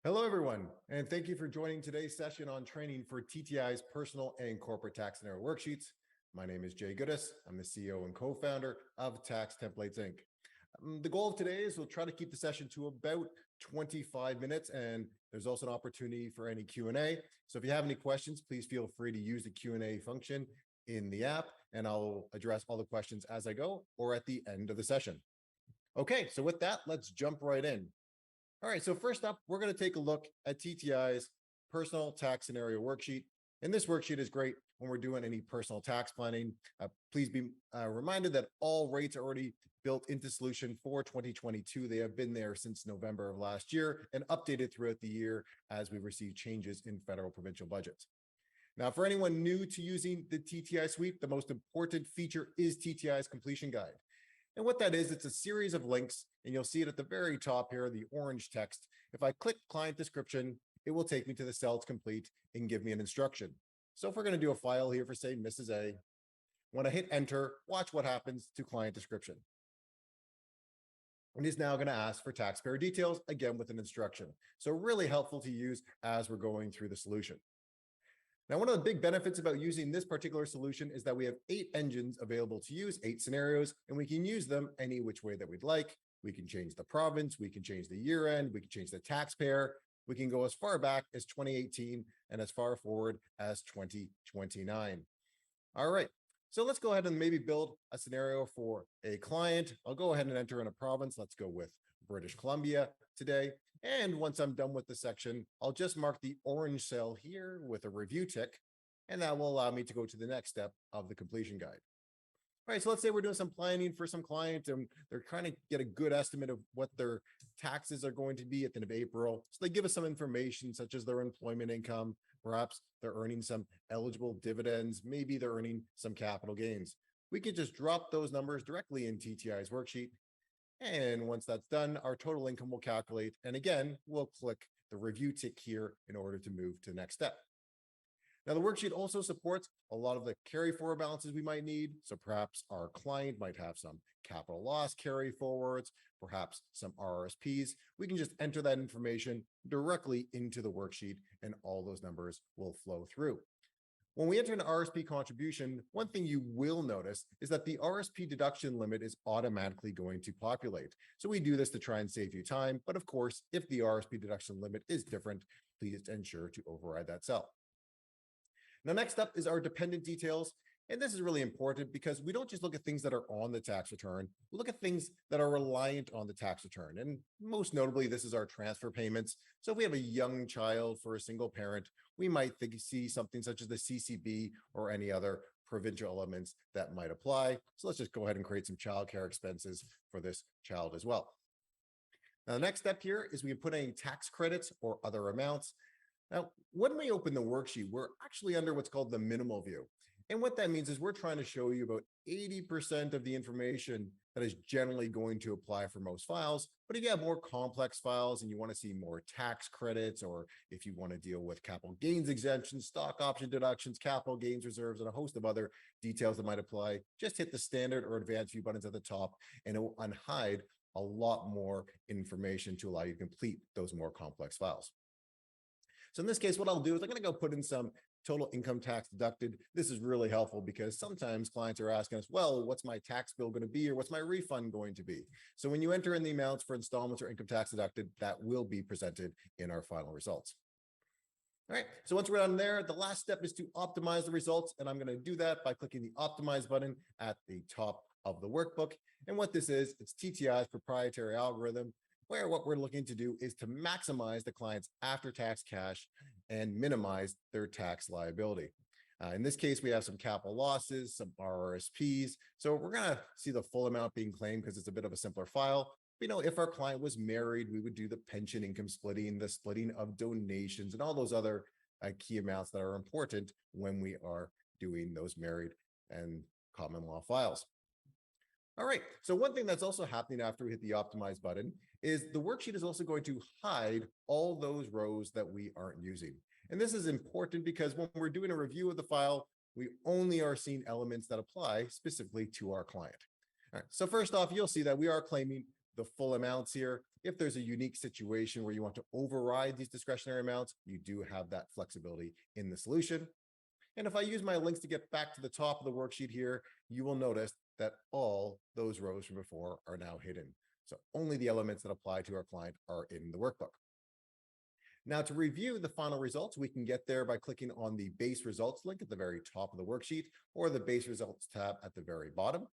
Hello, everyone, and thank you for joining today's session on training for TTI's personal and corporate tax scenario worksheets. My name is Jay Goodis. I'm the CEO and co-founder of Tax Templates Inc. The goal of today is we'll try to keep the session to about 25 minutes, and there's also an opportunity for any Q&A. So if you have any questions, please feel free to use the Q&A function in the app, and I'll address all the questions as I go or at the end of the session. Okay, so with that, let's jump right in. All right, so first up, we're going to take a look at TTI's personal tax scenario worksheet. And this worksheet is great when we're doing any personal tax planning. Please be reminded that all rates are already built into solution for 2022. They have been there since November of last year and updated throughout the year as we receive changes in federal provincial budgets. Now, for anyone new to using the TTI suite, the most important feature is TTI's completion guide. And what that is, it's a series of links, and you'll see it at the very top here, the orange text. If I click client description, it will take me to the cell to complete and give me an instruction. So if we're going to do a file here for, say, Mrs. A, when I hit enter, watch what happens to client description. And it's now going to ask for taxpayer details, again with an instruction. So really helpful to use as we're going through the solution. Now, one of the big benefits about using this particular solution is that we have 8 engines available to use, 8 scenarios, and we can use them any which way that we'd like. We can change the province, we can change the year end, we can change the taxpayer. We can go as far back as 2018 and as far forward as 2029. All right, so let's go ahead and maybe build a scenario for a client. I'll go ahead and enter in a province. Let's go with British Columbia today. And once I'm done with the section, I'll just mark the orange cell here with a review tick, and that will allow me to go to the next step of the completion guide. All right, so let's say we're doing some planning for some client and they're trying to get a good estimate of what their taxes are going to be at the end of April. So they give us some information such as their employment income, perhaps they're earning some eligible dividends, maybe they're earning some capital gains. We could just drop those numbers directly in TTI's worksheet. And once that's done, our total income will calculate. And again, we'll click the review tick here in order to move to the next step. Now, the worksheet also supports a lot of the carry forward balances we might need. So perhaps our client might have some capital loss carry forwards, perhaps some RRSPs. We can just enter that information directly into the worksheet and all those numbers will flow through. When we enter an RSP contribution, one thing you will notice is that the RSP deduction limit is automatically going to populate. So we do this to try and save you time. But of course, if the RSP deduction limit is different, please ensure to override that cell. Now, next up is our dependent details. And this is really important because we don't just look at things that are on the tax return. We look at things that are reliant on the tax return. And most notably, this is our transfer payments. So if we have a young child for a single parent, we might see something such as the CCB or any other provincial elements that might apply. So let's just go ahead and create some childcare expenses for this child as well. Now, the next step here is we put any tax credits or other amounts. Now, when we open the worksheet, we're actually under what's called the minimal view. And what that means is we're trying to show you about 80% of the information that is generally going to apply for most files. But if you have more complex files and you want to see more tax credits, or if you want to deal with capital gains exemptions, stock option deductions, capital gains reserves, and a host of other details that might apply, just hit the standard or advanced view buttons at the top, and it will unhide a lot more information to allow you to complete those more complex files. So in this case, what I'll do is I'm going to go put in some total income tax deducted. This is really helpful because sometimes clients are asking us, well, what's my tax bill going to be, or what's my refund going to be? So when you enter in the amounts for installments or income tax deducted, that will be presented in our final results. All right, so once we're done there, the last step is to optimize the results. And I'm going to do that by clicking the optimize button at the top of the workbook. And what this is, it's TTI's proprietary algorithm, where what we're looking to do is to maximize the client's after-tax cash and minimize their tax liability. In this case, we have some capital losses, some RRSPs. So we're going to see the full amount being claimed because it's a bit of a simpler file. You know, if our client was married, we would do the pension income splitting, the splitting of donations, and all those other key amounts that are important when we are doing those married and common law files. All right, so one thing that's also happening after we hit the optimize button is the worksheet is also going to hide all those rows that we aren't using. And this is important because when we're doing a review of the file, we only are seeing elements that apply specifically to our client. All right, so first off, you'll see that we are claiming the full amounts here. if there's a unique situation where you want to override these discretionary amounts, you do have that flexibility in the solution. And if I use my links to get back to the top of the worksheet here, you will notice that all those rows from before are now hidden. So only the elements that apply to our client are in the workbook. Now, to review the final results, we can get there by clicking on the base results link at the very top of the worksheet or the base results tab at the very bottom.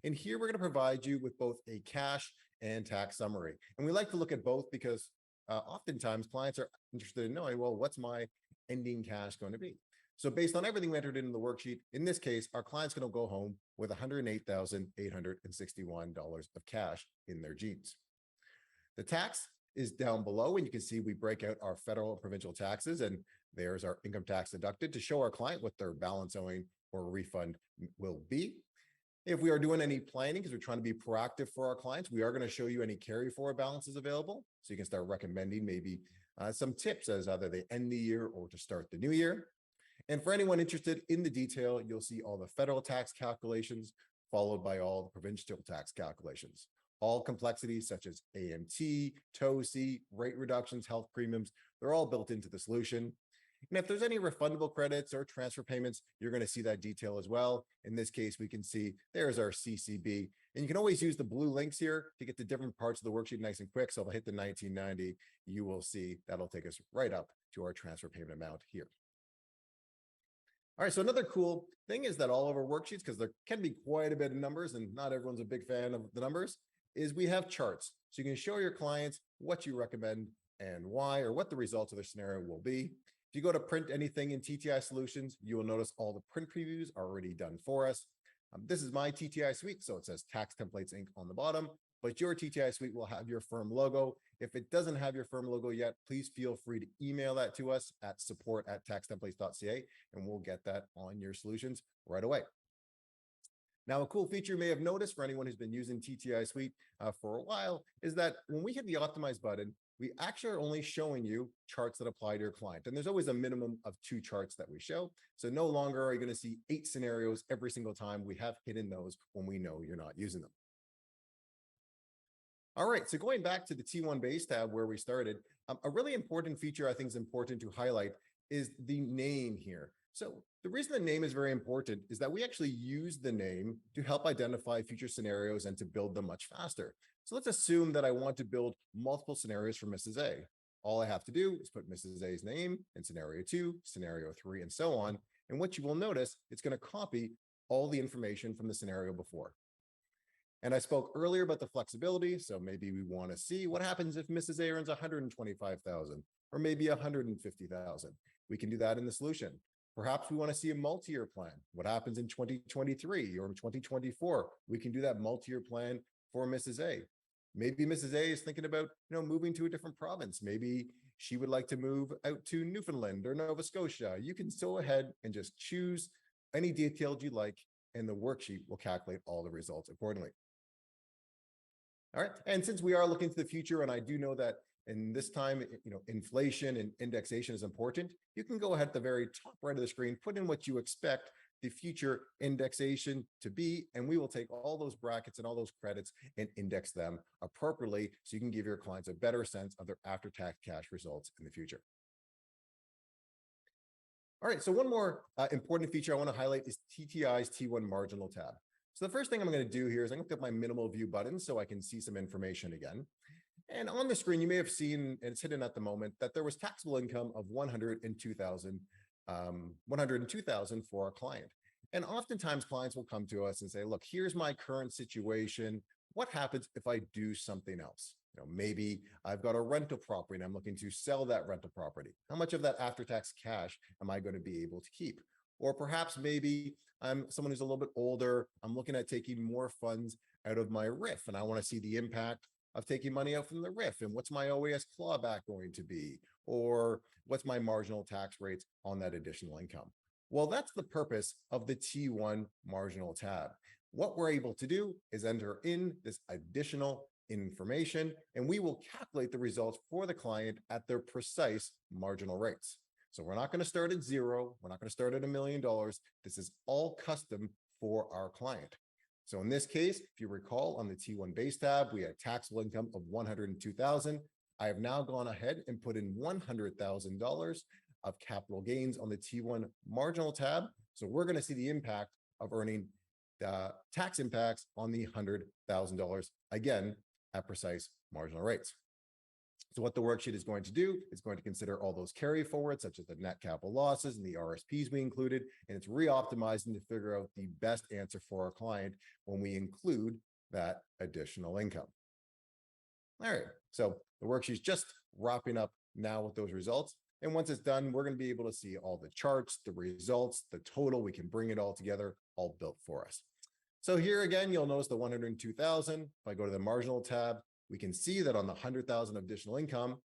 And here we're going to provide you with both a cash and tax summary. And we like to look at both because oftentimes clients are interested in knowing, well, what's my ending cash going to be? So based on everything we entered into the worksheet, in this case, our client's going to go home with $108,861 of cash in their jeans. The tax is down below, and you can see we break out our federal and provincial taxes, and there's our income tax deducted to show our client what their balance owing or refund will be. If we are doing any planning, because we're trying to be proactive for our clients, we are going to show you any carry forward balances available. So you can start recommending maybe some tips as either they end the year or to start the new year. And for anyone interested in the detail, you'll see all the federal tax calculations followed by all the provincial tax calculations. All complexities such as AMT, TOC, rate reductions, health premiums, they're all built into the solution. And if there's any refundable credits or transfer payments, you're going to see that detail as well. In this case, we can see there's our CCB. And you can always use the blue links here to get to different parts of the worksheet nice and quick. So if I hit the 1990, you will see that'll take us right up to our transfer payment amount here. All right, so another cool thing is that all of our worksheets, because there can be quite a bit of numbers and not everyone's a big fan of the numbers, is we have charts. So you can show your clients what you recommend and why, or what the results of their scenario will be. If you go to print anything in TTI Solutions, you will notice all the print previews are already done for us. This is my TTI suite, so it says Tax Templates Inc. on the bottom, but your TTI suite will have your firm logo. If it doesn't have your firm logo yet, please feel free to email that to us at support@taxtemplates.ca, and we'll get that on your solutions right away. Now, a cool feature you may have noticed for anyone who's been using TTI Suite for a while is that when we hit the Optimize button, we actually are only showing you charts that apply to your client. And there's always a minimum of 2 charts that we show. So no longer are you going to see 8 scenarios every single time. We have hidden those when we know you're not using them. All right, so going back to the T1 base tab where we started, a really important feature I think is important to highlight is the name here. So the reason the name is very important is that we actually use the name to help identify future scenarios and to build them much faster. So let's assume that I want to build multiple scenarios for Mrs. A. All I have to do is put Mrs. A's name in scenario 2, scenario 3, and so on. And what you will notice, it's going to copy all the information from the scenario before. And I spoke earlier about the flexibility. So maybe we want to see what happens if Mrs. A earns 125,000 or maybe 150,000. We can do that in the solution. Perhaps we want to see a multi-year plan. What happens in 2023 or 2024? We can do that multi-year plan for Mrs. A. Maybe Mrs. A is thinking about, moving to a different province. Maybe she would like to move out to Newfoundland or Nova Scotia. You can go ahead and just choose any details you like, and the worksheet will calculate all the results accordingly. All right, and since we are looking to the future, and I do know that in this time, inflation and indexation is important, you can go ahead at the very top right of the screen, put in what you expect the future indexation to be, and we will take all those brackets and all those credits and index them appropriately so you can give your clients a better sense of their after-tax cash results in the future. All right, so one more important feature I want to highlight is TTI's T1 marginal tab. So the first thing I'm going to do here is I'm going to click my minimal view button so I can see some information again. And on the screen, you may have seen, and it's hidden at the moment, that there was taxable income of $102,000 for our client. And oftentimes clients will come to us and say, look, here's my current situation. What happens if I do something else? Maybe I've got a rental property and I'm looking to sell that rental property. How much of that after-tax cash am I going to be able to keep? Or perhaps maybe I'm someone who's a little bit older. I'm looking at taking more funds out of my RIF, and I want to see the impact of taking money out from the RIF, and what's my OAS clawback going to be? Or what's my marginal tax rates on that additional income? Well, that's the purpose of the T1 marginal tab. What we're able to do is enter in this additional information, and we will calculate the results for the client at their precise marginal rates. So we're not going to start at 0. We're not going to start at $1 million. This is all custom for our client. So in this case, if you recall on the T1 base tab, we had taxable income of $102,000. I have now gone ahead and put in $100,000 of capital gains on the T1 marginal tab. So we're going to see the impact of earning the tax impacts on the $100,000 again at precise marginal rates. So what the worksheet is going to do is going to consider all those carry forwards, such as the net capital losses and the RSPs we included, and it's re-optimizing to figure out the best answer for our client when we include that additional income. All right, so the worksheet's just wrapping up now with those results. And once it's done, we're going to be able to see all the charts, the results, the total. We can bring it all together, all built for us. So here again, you'll notice the 102,000. If I go to the marginal tab, we can see that on the 100,000 of additional income,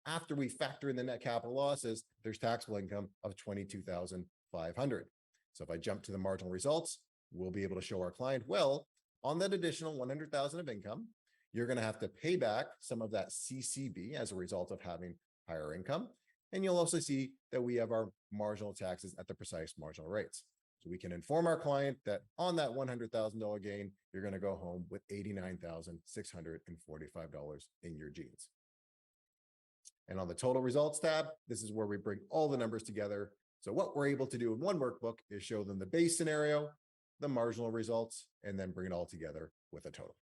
after we factor in the net capital losses, there's taxable income of 22,500. So if I jump to the marginal results, we'll be able to show our client, well, on that additional 100,000 of income, you're going to have to pay back some of that CCB as a result of having higher income. And you'll also see that we have our marginal taxes at the precise marginal rates. So we can inform our client that on that $100,000 gain, you're going to go home with $89,645 in your jeans. And on the total results tab, this is where we bring all the numbers together. So what we're able to do in one workbook is show them the base scenario, the marginal results, and then bring it all together with a total.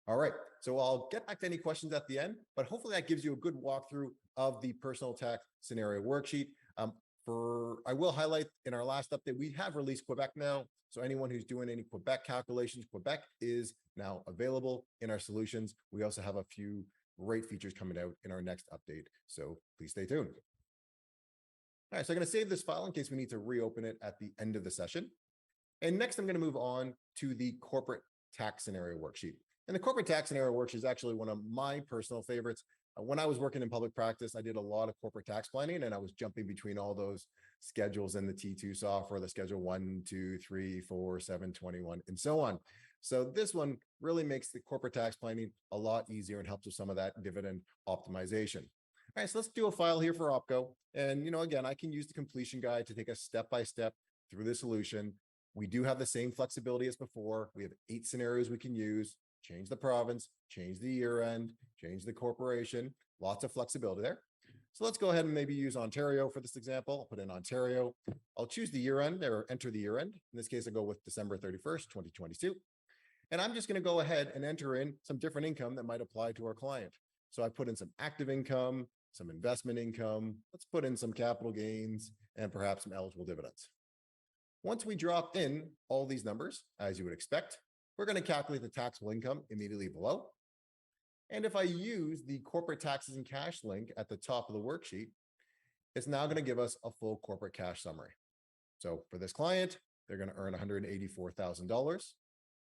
All right, so I'll get back to any questions at the end, but hopefully that gives you a good walkthrough of the personal tax scenario worksheet. I will highlight in our last update, we have released Quebec now. So anyone who's doing any Quebec calculations, Quebec is now available in our solutions. We also have a few great features coming out in our next update. So please stay tuned. All right, so I'm going to save this file in case we need to reopen it at the end of the session. And next, I'm going to move on to the corporate tax scenario worksheet. And the corporate tax scenario worksheet is actually one of my personal favorites. When I was working in public practice, I did a lot of corporate tax planning, and I was jumping between all those schedules in the T2 software, the schedule 1, 2, 3, 4, 7, 21, and so on. So this one really makes the corporate tax planning a lot easier and helps with some of that dividend optimization. All right, so let's do a file here for OpCo. And, again, I can use the completion guide to take us step-by-step through the solution. We do have the same flexibility as before. We have 8 scenarios we can use. Change the province, change the year end, change the corporation, lots of flexibility there. So let's go ahead and maybe use Ontario for this example. I'll put in Ontario. I'll choose the year end or enter the year end. In this case, I'll go with December 31st, 2022. And I'm just going to go ahead and enter in some different income that might apply to our client. So I put in some active income, some investment income. Let's put in some capital gains and perhaps some eligible dividends. Once we drop in all these numbers, as you would expect, we're going to calculate the taxable income immediately below. And if I use the corporate taxes and cash link at the top of the worksheet, it's now going to give us a full corporate cash summary. So for this client, they're going to earn $184,000.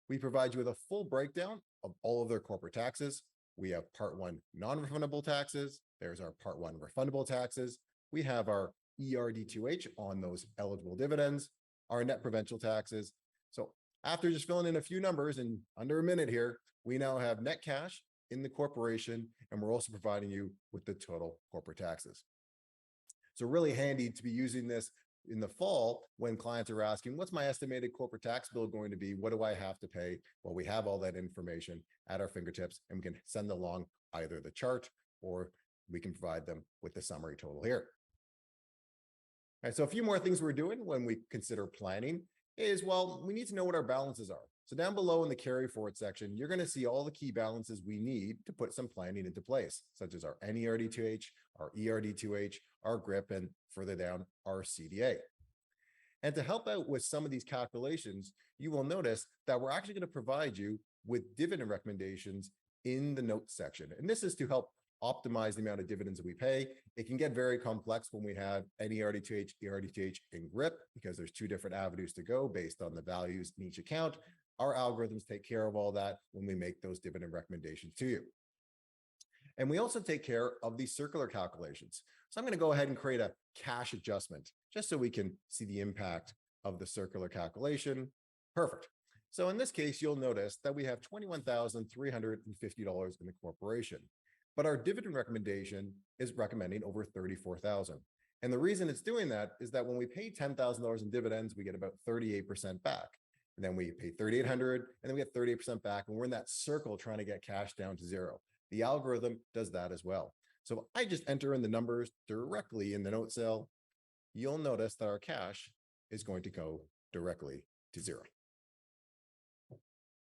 We provide you with a full breakdown of all of their corporate taxes. We have Part 1 non-refundable taxes. There's our Part 1 refundable taxes. We have our ERD2H on those eligible dividends, our net provincial taxes. So after just filling in a few numbers in under a minute here, we now have net cash in the corporation, and we're also providing you with the total corporate taxes. So really handy to be using this in the fall when clients are asking, what's my estimated corporate tax bill going to be? What do I have to pay? Well, we have all that information at our fingertips, and we can send along either the chart or we can provide them with the summary total here. All right, so a few more things we're doing when we consider planning is, well, we need to know what our balances are. So down below in the carry forward section, you're going to see all the key balances we need to put some planning into place, such as our NERD2H, our ERD2H, our GRIP, and further down, our CDA. And to help out with some of these calculations, you will notice that we're actually going to provide you with dividend recommendations in the notes section. And this is to help optimize the amount of dividends that we pay. It can get very complex when we have NERD2H, ERD2H, and GRIP, because there's 2 different avenues to go based on the values in each account. Our algorithms take care of all that when we make those dividend recommendations to you. And we also take care of these circular calculations. So I'm going to go ahead and create a cash adjustment just so we can see the impact of the circular calculation. Perfect. So in this case, you'll notice that we have $21,350 in the corporation, but our dividend recommendation is recommending over $34,000. And the reason it's doing that is that when we pay $10,000 in dividends, we get about 38% back. And then we pay 3,800 and then we get 38% back. And we're in that circle trying to get cash down to zero. The algorithm does that as well. So if I just enter in the numbers directly in the note cell, you'll notice that our cash is going to go directly to zero.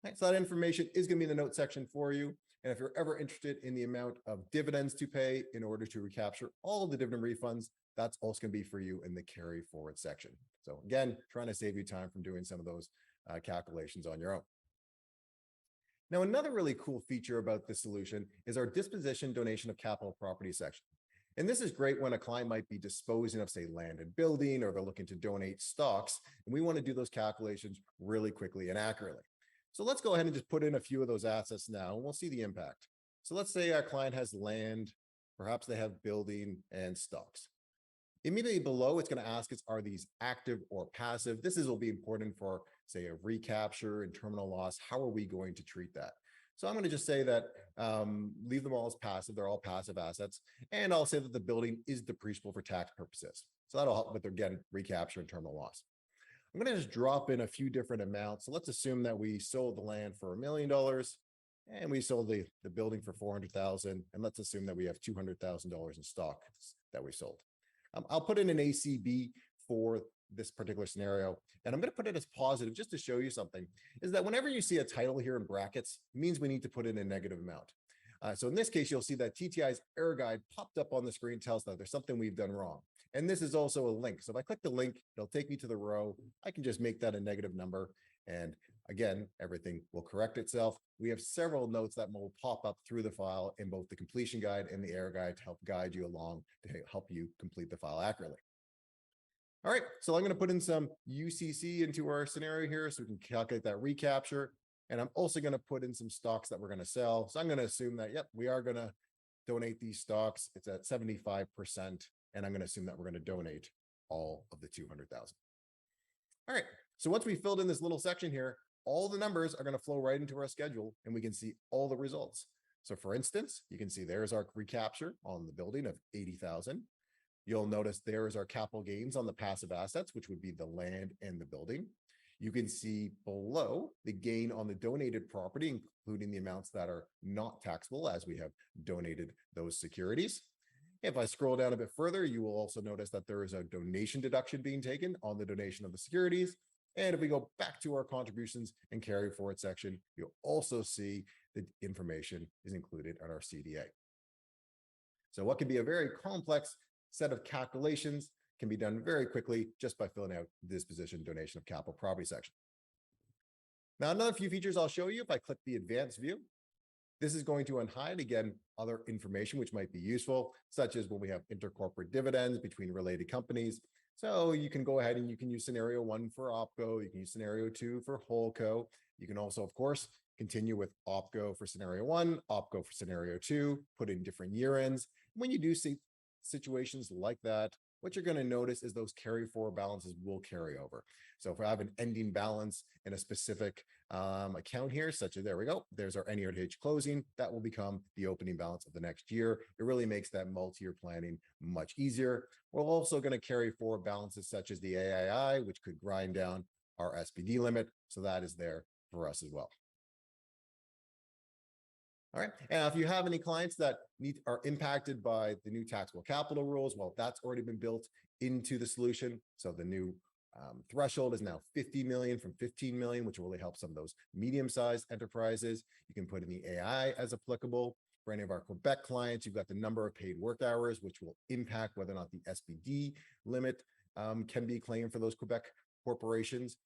Right, so that information is going to be in the note section for you. And if you're ever interested in the amount of dividends to pay in order to recapture all of the dividend refunds, that's also going to be for you in the carry forward section. So again, trying to save you time from doing some of those calculations on your own. Now, another really cool feature about this solution is our disposition donation of capital property section. And this is great when a client might be disposing of, say, land and building, or they're looking to donate stocks. And we want to do those calculations really quickly and accurately. So let's go ahead and just put in a few of those assets now, and we'll see the impact. So let's say our client has land, perhaps they have building and stocks. Immediately below, it's going to ask us, are these active or passive? This will be important for, say, a recapture and terminal loss. How are we going to treat that? So I'm going to just say that leave them all as passive. They're all passive assets. And I'll say that the building is depreciable for tax purposes. So that'll help with, again, recapture and terminal loss. I'm going to just drop in a few different amounts. So let's assume that we sold the land for $1 million and we sold the building for $400,000. And let's assume that we have $200,000 in stock that we sold. I'll put in an ACB for this particular scenario, and I'm going to put it as positive just to show you something, is that whenever you see a title here in brackets, it means we need to put in a negative amount. So in this case, you'll see that TTI's error guide popped up on the screen, tells that there's something we've done wrong. And this is also a link. So if I click the link, it'll take me to the row. I can just make that a negative number. And again, everything will correct itself. We have several notes that will pop up through the file in both the completion guide and the error guide to help guide you along to help you complete the file accurately. All right, so I'm going to put in some UCC into our scenario here so we can calculate that recapture. And I'm also going to put in some stocks that we're going to sell. So I'm going to assume that, yep, we are going to donate these stocks. It's at 75%. And I'm going to assume that we're going to donate all of the 200,000. All right, so once we filled in this little section here, all the numbers are going to flow right into our schedule and we can see all the results. So for instance, you can see there's our recapture on the building of 80,000. You'll notice there is our capital gains on the passive assets, which would be the land and the building. You can see below the gain on the donated property, including the amounts that are not taxable as we have donated those securities. If I scroll down a bit further, you will also notice that there is a donation deduction being taken on the donation of the securities. And if we go back to our contributions and carry forward section, you'll also see the information is included on our CDA. So what can be a very complex set of calculations can be done very quickly just by filling out the disposition donation of capital property section. Now, another few features I'll show you if I click the advanced view. This is going to unhide, again, other information which might be useful, such as when we have intercorporate dividends between related companies. So you can go ahead and you can use scenario 1 for OpCo, you can use scenario 2 for HoldCo. You can also, of course, continue with OpCo for scenario 1, OpCo for scenario 2, put in different year ends. When you do see situations like that, what you're going to notice is those carry forward balances will carry over. So if I have an ending balance in a specific account here, such as, there we go, there's our NERH closing, that will become the opening balance of the next year. It really makes that multi-year planning much easier. We're also going to carry forward balances such as the AII, which could grind down our SPD limit. So that is there for us as well. All right. And if you have any clients that are impacted by the new taxable capital rules, well, that's already been built into the solution. So the new threshold is now 50 million from 15 million, which will really help some of those medium-sized enterprises. You can put in the AI as applicable. For any of our Quebec clients, you've got the number of paid work hours, which will impact whether or not the SPD limit can be claimed for those Quebec corporations.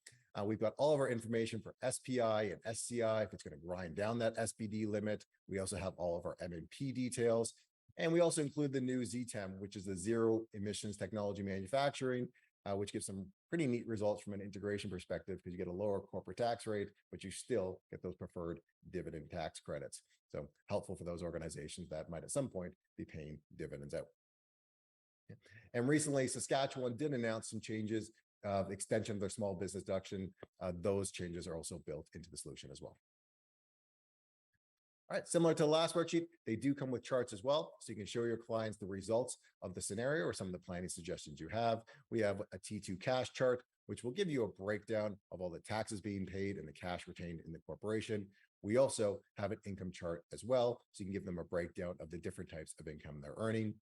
We've got all of our information for SPI and SCI, if it's going to grind down that SPD limit. We also have all of our MMP details. And we also include the new ZTEM, which is the Zero Emissions Technology Manufacturing, which gives some pretty neat results from an integration perspective because you get a lower corporate tax rate, but you still get those preferred dividend tax credits. So helpful for those organizations that might at some point be paying dividends out. And recently, Saskatchewan did announce some changes, the extension of their small business deduction. Those changes are also built into the solution as well. All right, similar to the last worksheet, they do come with charts as well. So you can show your clients the results of the scenario or some of the planning suggestions you have. We have a T2 cash chart, which will give you a breakdown of all the taxes being paid and the cash retained in the corporation. We also have an income chart as well, so you can give them a breakdown of the different types of income they're earning.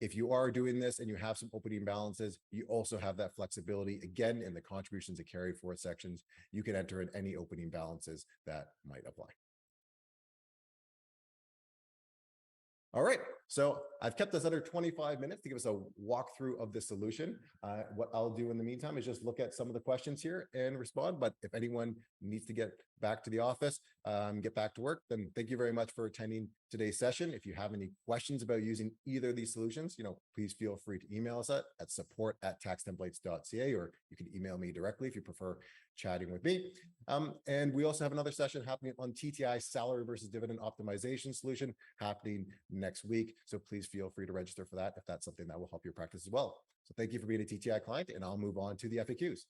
If you are doing this and you have some opening balances, you also have that flexibility. Again, in the contributions to carry forward sections, you can enter in any opening balances that might apply. All right, so I've kept us under 25 minutes to give us a walkthrough of the solution. What I'll do in the meantime is just look at some of the questions here and respond. But if anyone needs to get back to the office, get back to work, then thank you very much for attending today's session. If you have any questions about using either of these solutions, please feel free to email us at support@taxtemplates.ca, or you can email me directly if you prefer chatting with me. And we also have another session happening on TTI salary versus dividend optimization solution happening next week. So please feel free to register for that if that's something that will help your practice as well. So thank you for being a TTI client, and I'll move on to the FAQs.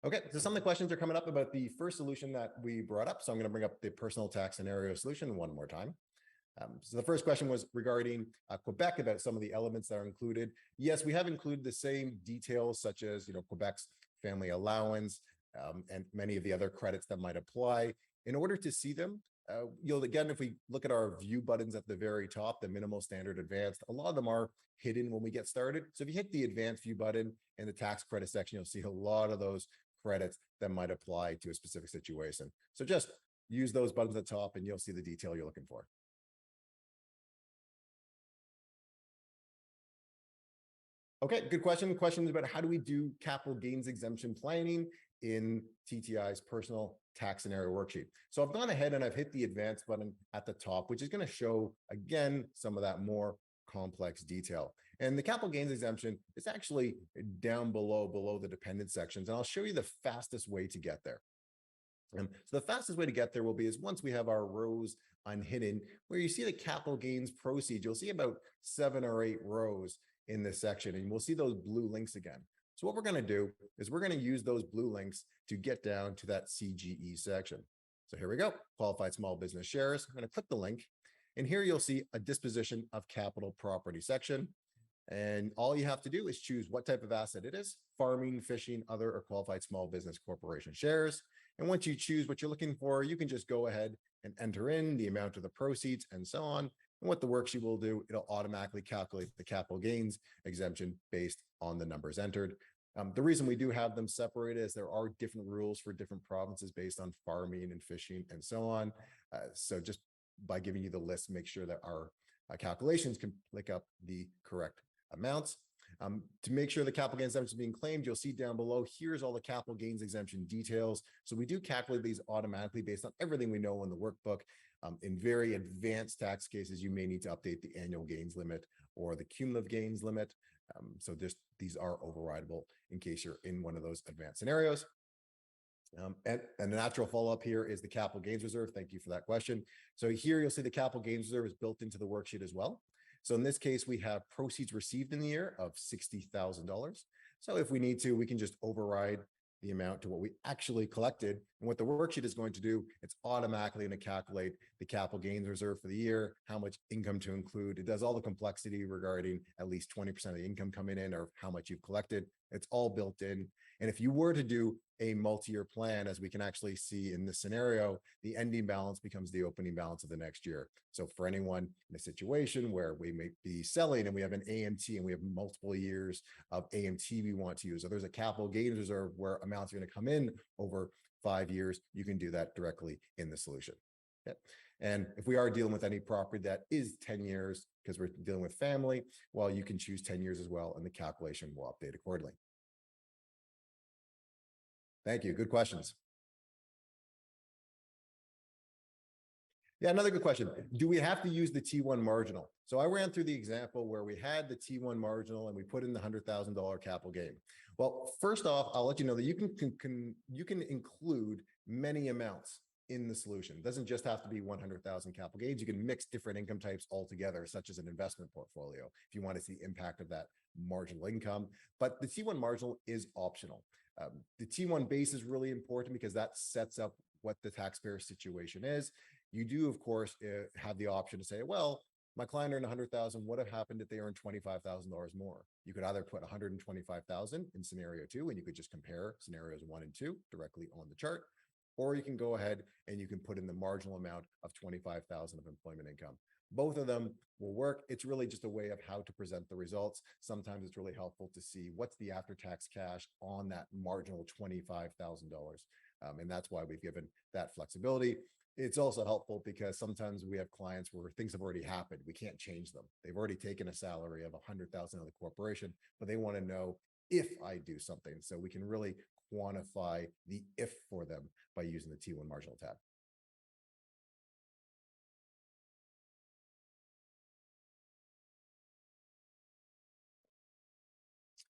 Okay, so some of the questions are coming up about the first solution that we brought up. So I'm going to bring up the personal tax scenario solution one more time. So the first question was regarding Quebec, about some of the elements that are included. Yes, we have included the same details, such as Quebec's family allowance and many of the other credits that might apply. In order to see them, again, if we look at our view buttons at the very top, the minimal, standard, advanced, a lot of them are hidden when we get started. So if you hit the advanced view button in the tax credit section, you'll see a lot of those credits that might apply to a specific situation. So just use those buttons at the top and you'll see the detail you're looking for. Okay, good question. Questions about how do we do capital gains exemption planning in TTI's personal tax scenario worksheet. So I've gone ahead and I've hit the advanced button at the top, which is going to show, again, some of that more complex detail. And the capital gains exemption is actually down below the dependent sections. And I'll show you the fastest way to get there. So the fastest way to get there will be is once we have our rows unhidden, where you see the capital gains proceeds, you'll see about 7 or 8 rows in this section, and we'll see those blue links again. So what we're going to do is we're going to use those blue links to get down to that CGE section. So here we go, qualified small business shares. I'm going to click the link, and here you'll see a disposition of capital property section. And all you have to do is choose what type of asset it is: farming, fishing, other, or qualified small business corporation shares. And once you choose what you're looking for, you can just go ahead and enter in the amount of the proceeds and so on. And what the worksheet will do, it'll automatically calculate the capital gains exemption based on the numbers entered. The reason we do have them separated is there are different rules for different provinces based on farming and fishing and so on. So just by giving you the list, make sure that our calculations can pick up the correct amounts. To make sure the capital gains exemption is being claimed, you'll see down below, here's all the capital gains exemption details. So we do calculate these automatically based on everything we know in the workbook. In very advanced tax cases, you may need to update the annual gains limit or the cumulative gains limit. So these are overridable in case you're in one of those advanced scenarios. And the natural follow-up here is the capital gains reserve. Thank you for that question. So here you'll see the capital gains reserve is built into the worksheet as well. So in this case, we have proceeds received in the year of $60,000. So if we need to, we can just override the amount to what we actually collected. And what the worksheet is going to do, it's automatically going to calculate the capital gains reserve for the year, how much income to include. It does all the complexity regarding at least 20% of the income coming in or how much you've collected. It's all built in. And if you were to do a multi-year plan, as we can actually see in this scenario, the ending balance becomes the opening balance of the next year. So for anyone in a situation where we may be selling and we have an AMT and we have multiple years of AMT we want to use, or there's a capital gains reserve where amounts are going to come in over 5 years, you can do that directly in the solution. Okay. And if we are dealing with any property that is 10 years, because we're dealing with family, well, you can choose 10 years as well, and the calculation will update accordingly. Thank you. Good questions. Yeah, another good question. Do we have to use the T1 marginal? So I ran through the example where we had the T1 marginal and we put in the $100,000 capital gain. Well, first off, I'll let you know that you can include many amounts. in the solution. It doesn't just have to be 100,000 capital gains. You can mix different income types altogether, such as an investment portfolio, if you want to see the impact of that marginal income. But the T1 marginal is optional. The T1 base is really important because that sets up what the taxpayer situation is. You do, of course, have the option to say, well, my client earned 100,000. What have happened if they earned $25,000 more? You could either put 125,000 in scenario 2, and you could just compare scenarios 1 and 2 directly on the chart, or you can go ahead and you can put in the marginal amount of 25,000 of employment income. Both of them will work. It's really just a way of how to present the results. Sometimes it's really helpful to see what's the after-tax cash on that marginal $25,000. And that's why we've given that flexibility. It's also helpful because sometimes we have clients where things have already happened. We can't change them. They've already taken a salary of 100,000 of the corporation, but they want to know if I do something. So we can really quantify the if for them by using the T1 marginal tab.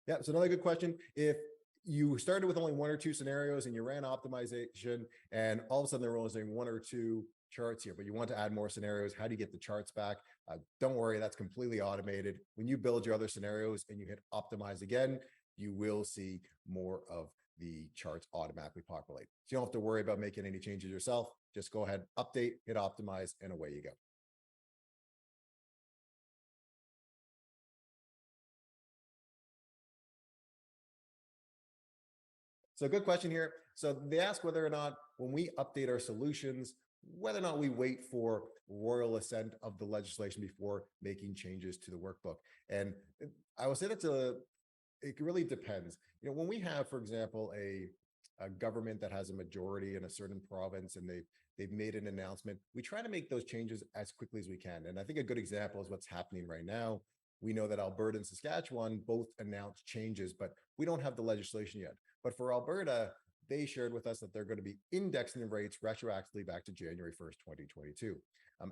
Yeah, so another good question. If you started with only 1 or 2 scenarios and you ran optimization and all of a sudden there was only 1 or 2 charts here, but you want to add more scenarios, how do you get the charts back? Don't worry, that's completely automated. When you build your other scenarios and you hit optimize again, you will see more of the charts automatically populate. So you don't have to worry about making any changes yourself. Just go ahead, update, hit optimize, and away you go. So good question here. So they ask whether or not when we update our solutions, whether or not we wait for royal assent of the legislation before making changes to the workbook. And I will say it really depends. When we have, for example, a government that has a majority in a certain province and they've made an announcement, we try to make those changes as quickly as we can. And I think a good example is what's happening right now. We know that Alberta and Saskatchewan both announced changes, but we don't have the legislation yet. But for Alberta, they shared with us that they're going to be indexing the rates retroactively back to January 1st, 2022.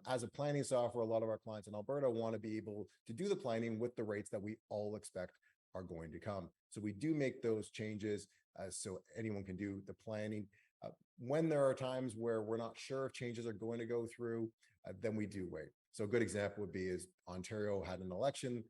As a planning software, a lot of our clients in Alberta want to be able to do the planning with the rates that we all expect are going to come. So we do make those changes so anyone can do the planning. When there are times where we're not sure if changes are going to go through, then we do wait. So a good example would be is Ontario had an election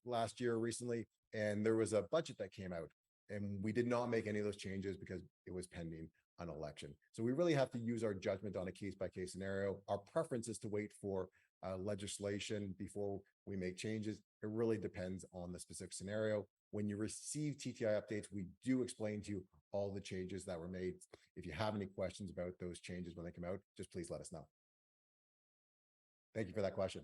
last year recently, and there was a budget that came out. And we did not make any of those changes because it was pending an election. So we really have to use our judgment on a case-by-case scenario. Our preference is to wait for legislation before we make changes. It really depends on the specific scenario. When you receive TTI updates, we do explain to you all the changes that were made. If you have any questions about those changes when they come out, just please let us know. Thank you for that question.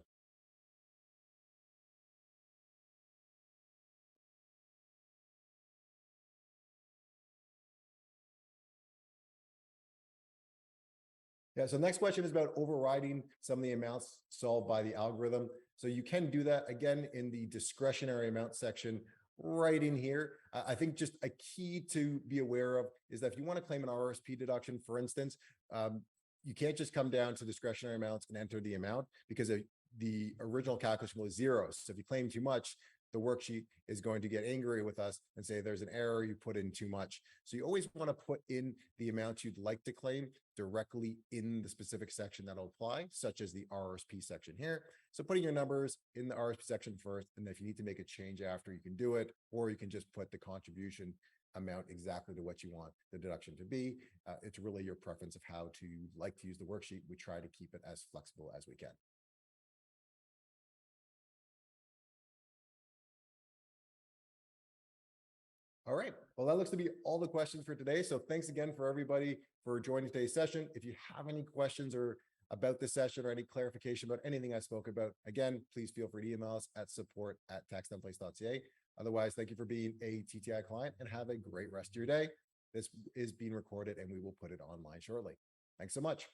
Yeah, so the next question is about overriding some of the amounts solved by the algorithm. So you can do that again in the discretionary amount section right in here. I think just a key to be aware of is that if you want to claim an RSP deduction, for instance, you can't just come down to discretionary amounts and enter the amount because the original calculation was 0. So if you claim too much, the worksheet is going to get angry with us and say there's an error, you put in too much. So you always want to put in the amount you'd like to claim directly in the specific section that'll apply, such as the RSP section here. So putting your numbers in the RSP section first, and if you need to make a change after, you can do it, or you can just put the contribution amount exactly to what you want the deduction to be. It's really your preference of how to like to use the worksheet. We try to keep it as flexible as we can. All right. Well, that looks to be all the questions for today. So thanks again for everybody for joining today's session. If you have any questions or about this session or any clarification about anything I spoke about, again, please feel free to email us at support@taxtemplates.ca. Otherwise, thank you for being a TTI client and have a great rest of your day. This is being recorded and we will put it online shortly. Thanks so much.